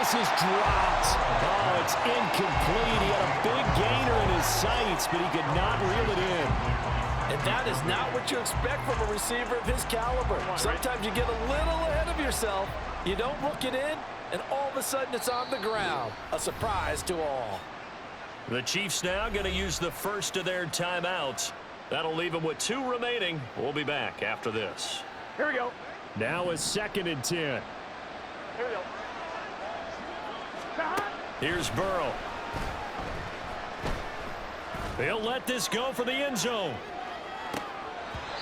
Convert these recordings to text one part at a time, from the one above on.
this is dropped. Oh, it's incomplete. He had a big gainer in his sights, but he could not reel it in. And that is not what you expect from a receiver of his caliber. Sometimes you get a little ahead of yourself. You don't look it in, and all of a sudden it's on the ground. A surprise to all. The Chiefs now going to use the first of their timeouts. That'll leave them with 2 remaining. We'll be back after this. Here we go. Now a 2nd and 10. Here we go. Here's Burrow. They'll let this go for the end zone.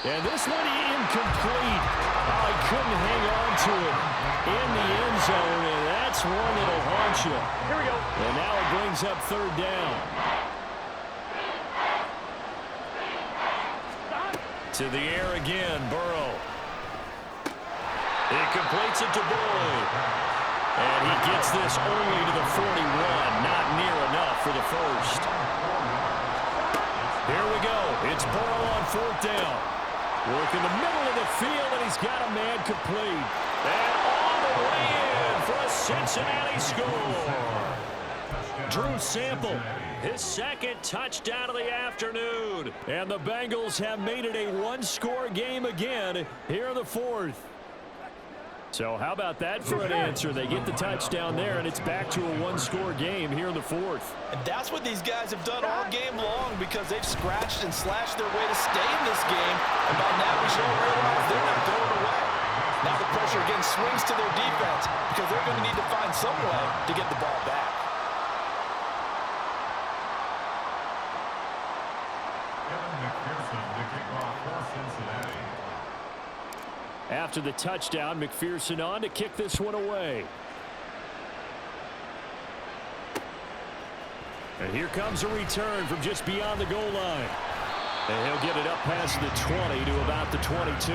And this one incomplete. Oh, he couldn't hang on to it in the end zone, and that's one that'll haunt you. Here we go. And now it brings up 3rd down. To the air again, Burrow. He completes it to Boyd. And he gets this only to the 41, not near enough for the first. Here we go. It's Burrow on 4th down. Work in the middle of the field, and he's got a man complete. And all the way in for a Cincinnati score. Drew Sample, his 2nd touchdown of the afternoon. And the Bengals have made it a 1-score game again here in the 4th. So how about that for an answer? They get the touchdown there, and it's back to a 1-score game here in the 4th. And that's what these guys have done all game long because they've scratched and slashed their way to stay in this game. And by now we should realize they're not going away. Now the pressure again swings to their defense because they're going to need to find some way to get the ball back. After the touchdown, McPherson on to kick this one away. And here comes a return from just beyond the goal line. And he'll get it up past the 20 to about the 22.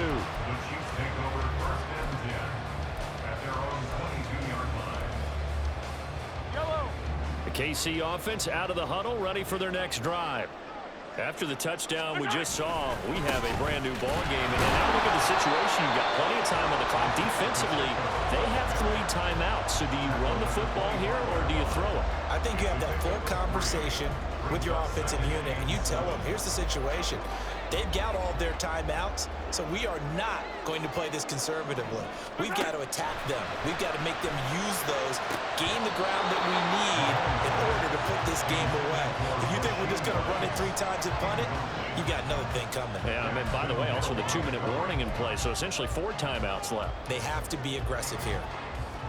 The KC offense out of the huddle, ready for their next drive. After the touchdown we just saw, we have a brand new ball game. And now look at the situation. You've got plenty of time on the clock. Defensively, they have 3 timeouts. So do you run the football here or do you throw it? I think you have that full conversation with your offensive unit, and you tell them, here's the situation. They've got all their timeouts, so we are not going to play this conservatively. We've got to attack them. We've got to make them use those, gain the ground that we need in order to put this game away. If you think we're just going to run it 3 times and punt it, you got another thing coming. Yeah, I mean, by the way, also the 2-minute warning in play, so essentially 4 timeouts left. They have to be aggressive here.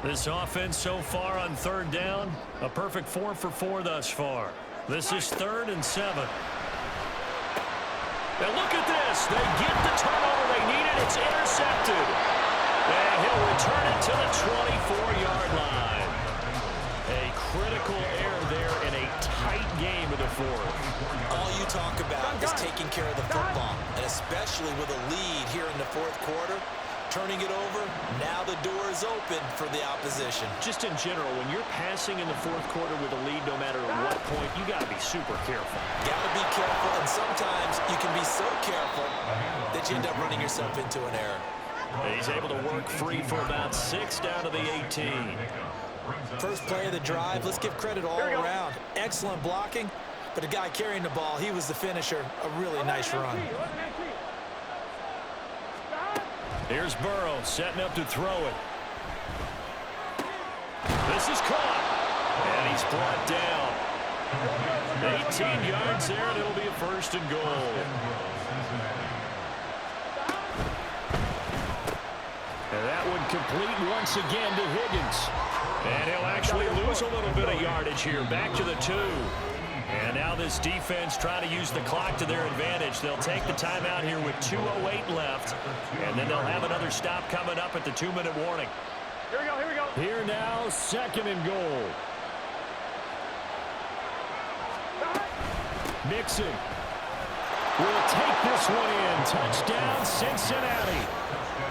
This offense so far on 3rd down, a perfect 4 for 4 thus far. This is 3rd and 7. Now look at this. They get the turnover they needed. It's intercepted. And he'll return it to the 24-yard line. A critical error there in a tight game of the 4th. All you talk about is taking care of the football, and especially with a lead here in the 4th quarter. Turning it over, now the door is open for the opposition. Just in general, when you're passing in the 4th quarter with a lead, no matter at what point, you got to be super careful. Got to be careful, and sometimes you can be so careful that you end up running yourself into an error. And he's able to work free for about 6 down to the 18. First play of the drive, let's give credit all around. Excellent blocking, but the guy carrying the ball, he was the finisher. A really nice run. Here's Burrow setting up to throw it. This is caught. And he's brought down. 18 yards there, and it'll be a 1st and goal. And that one complete once again to Higgins. And he'll actually lose a little bit of yardage here. Back to the 2. And now this defense trying to use the clock to their advantage. They'll take the timeout here with 2:08 left. And then they'll have another stop coming up at the 2-minute warning. Here we go, here we go. Here now, 2nd and goal. Mixon will take this one in. Touchdown, Cincinnati.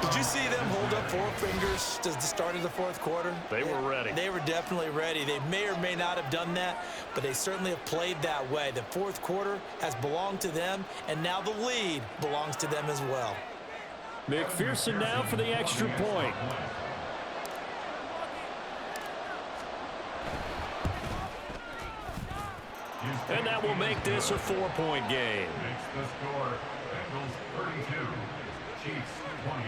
Did you see them hold up 4 fingers to the start of the 4th quarter? They were ready. They were definitely ready. They may or may not have done that, but they certainly have played that way. The 4th quarter has belonged to them, and now the lead belongs to them as well. McPherson now for the extra point. And that will make this a 4-point game. Makes the score Bengals 32, Chiefs 28.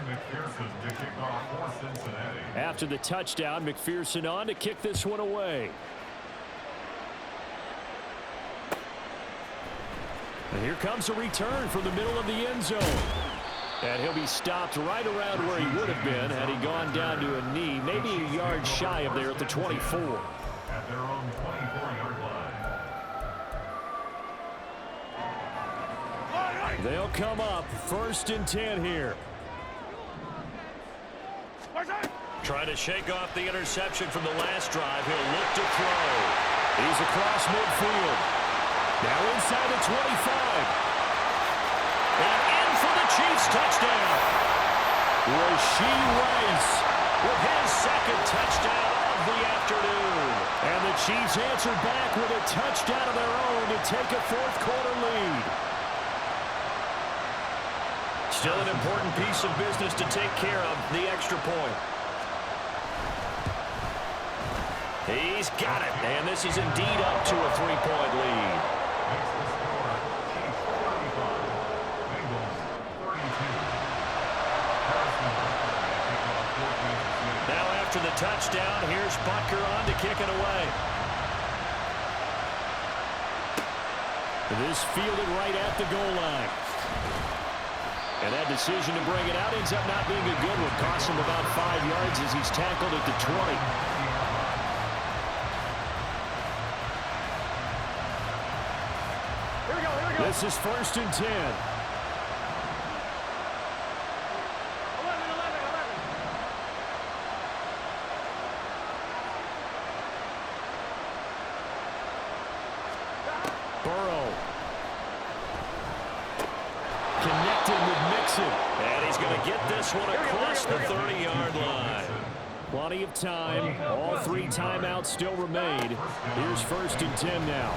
McPherson to kick off for Cincinnati. After the touchdown, McPherson on to kick this one away. And here comes a return from the middle of the end zone. And he'll be stopped right around where he would have been had he gone down to a knee, maybe a yard shy of there at the 24. At their own 24-yard line. They'll come up 1st and 10 here. Trying to shake off the interception from the last drive. He'll look to throw. He's across midfield. Now inside the 25. And in for the Chiefs touchdown. Rashee Rice with his 2nd touchdown of the afternoon. And the Chiefs answer back with a touchdown of their own to take a 4th quarter lead. Still an important piece of business to take care of, the extra point. He's got it, and this is indeed up to a 3-point lead. Makes the score Chiefs 35, Bengals 32. Now after the touchdown, here's Butker on to kick it away. This fielded right at the goal line. And that decision to bring it out ends up not being a good one. Costs him about 5 yards as he's tackled at the 20. This is 1st and 10. 11. Burrow. Connected with Mixon. And he's going to get this one across the 30-yard line. Plenty of time. All 3 timeouts still remain. Here's 1st and 10 now.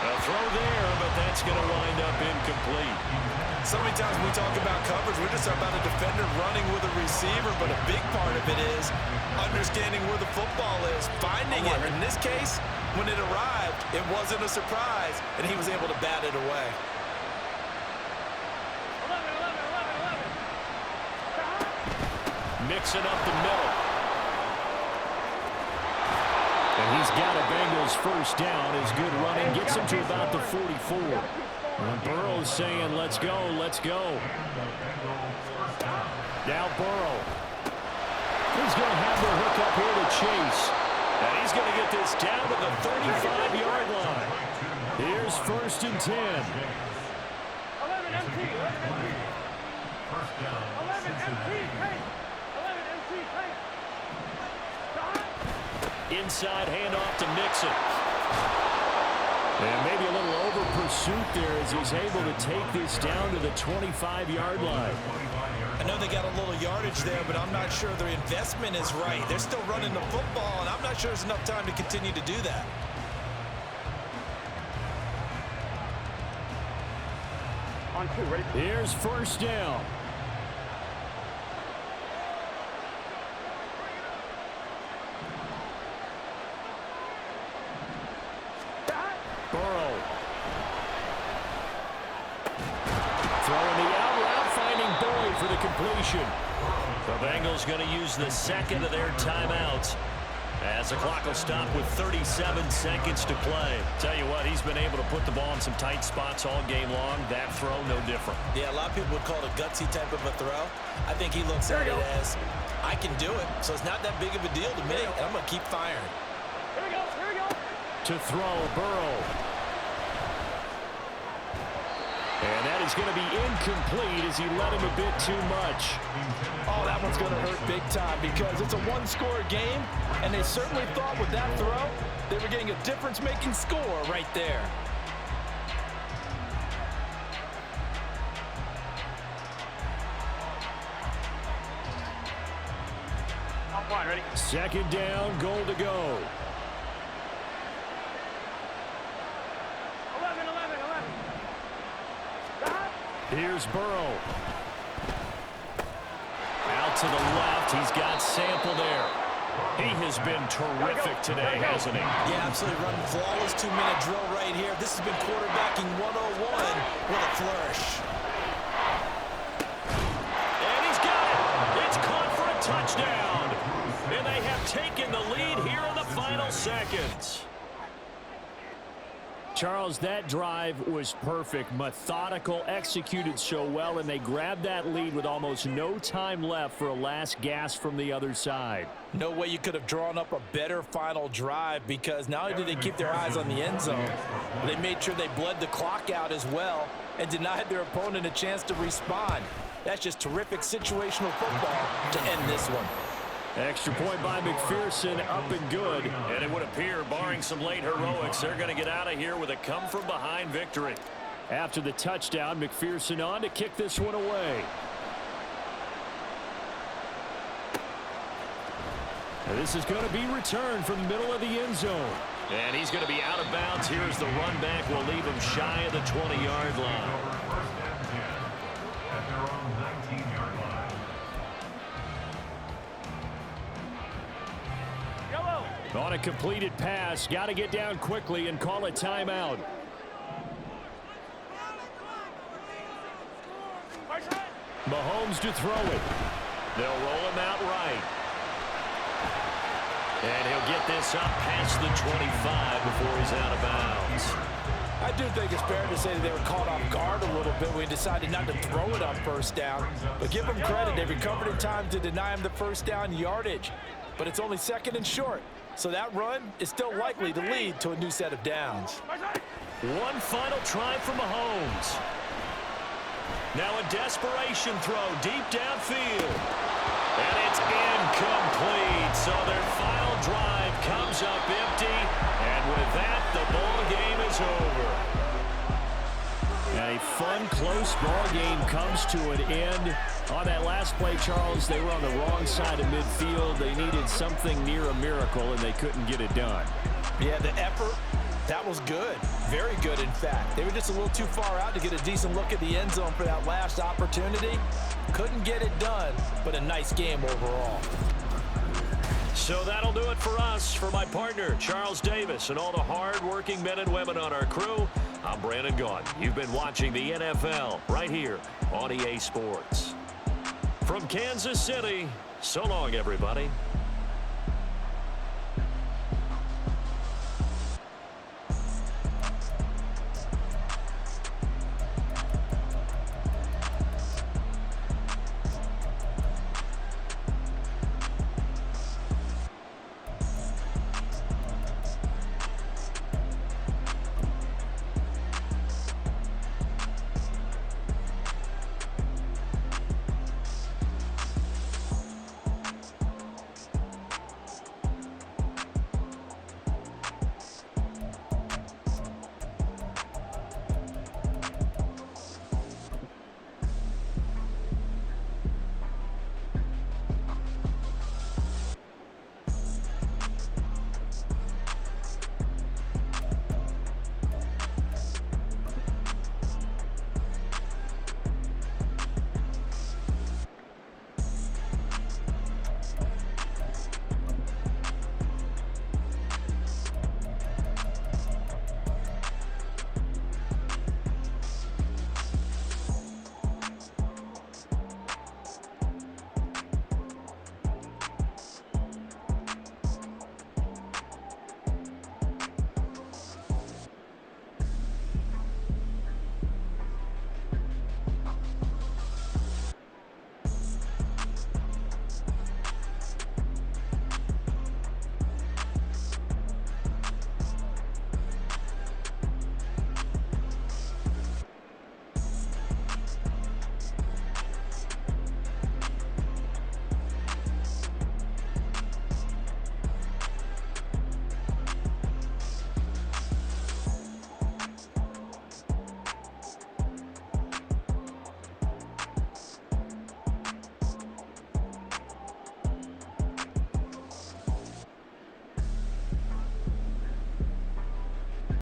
A throw there, but that's going to wind up incomplete. So many times we talk about coverage, we're just about a defender running with a receiver, but a big part of it is understanding where the football is, finding it. In this case, when it arrived, it wasn't a surprise, and he was able to bat it away. 11. Mixing up the middle. And he's got a Bengals 1st down. His good running gets him to about the 44. And Burrow's saying, let's go, let's go. Now Burrow. He's going to have the hook up here to Chase. And he's going to get this down to the 35-yard line. Here's 1st and 10. 11 MT. 11 MT. Inside handoff to Mixon. And maybe a little over pursuit there as he's able to take this down to the 25-yard line. I know they got a little yardage there, but I'm not sure their investment is right. They're still running the football, and I'm not sure there's enough time to continue to do that. On 2, ready? Here's 1st down. Burrow. Throwing the out route, finding Boyd for the completion. The Bengals going to use the 2nd of their timeouts as the clock will stop with 37 seconds to play. Tell you what, he's been able to put the ball in some tight spots all game long. That throw, no different. Yeah, a lot of people would call it a gutsy type of a throw. I think he looks at it as, I can do it, so it's not that big of a deal to me, and I'm going to keep firing. Here we go. To throw, Burrow. And that is going to be incomplete as he let him a bit too much. Oh, that one's going to hurt big time because it's a one-score game, and they certainly thought with that throw they were getting a difference-making score right there. On 1, ready? 2nd down, goal to go. 11. Here's Burrow. Out to the left. He's got Sample there. He has been terrific today, hasn't he? Yeah, absolutely. Running flawless 2-minute drill right here. This has been quarterbacking 101 with a flourish. And he's got it. It's caught for a touchdown. And they have taken the lead here in the final seconds. Charles, that drive was perfect, methodical, executed so well, and they grabbed that lead with almost no time left for a last gasp from the other side. No way you could have drawn up a better final drive, because not only did they keep their eyes on the end zone, but they made sure they bled the clock out as well and denied their opponent a chance to respond. That's just terrific situational football to end this one. Extra point by McPherson, up and good. And it would appear, barring some late heroics, they're going to get out of here with a come-from-behind victory. After the touchdown, McPherson on to kick this one away. And this is going to be returned from the middle of the end zone. And he's going to be out of bounds. Here's the run back. We'll leave him shy of the 20-yard line. First and 10 at their own 19-yard line. On a completed pass, got to get down quickly and call a timeout. Mahomes to throw it. They'll roll him out right. And he'll get this up past the 25 before he's out of bounds. I do think it's fair to say that they were caught off guard a little bit when we decided not to throw it on first down. But give them credit. They recovered in time to deny him the first down yardage. But it's only second and short. So that run is still likely to lead to a new set of downs. One final try for Mahomes. Now a desperation throw deep downfield. And it's incomplete. So their final drive comes up empty. And with that, the ball game is over. And a fun, close ball game comes to an end. On that last play, Charles, they were on the wrong side of midfield. They needed something near a miracle, and they couldn't get it done. Yeah, the effort, that was good. Very good, in fact. They were just a little too far out to get a decent look at the end zone for that last opportunity. Couldn't get it done, but a nice game overall. So that'll do it for us. For my partner, Charles Davis, and all the hard-working men and women on our crew, I'm Brandon Gaudin. You've been watching the NFL right here on EA Sports. From Kansas City, so long, everybody.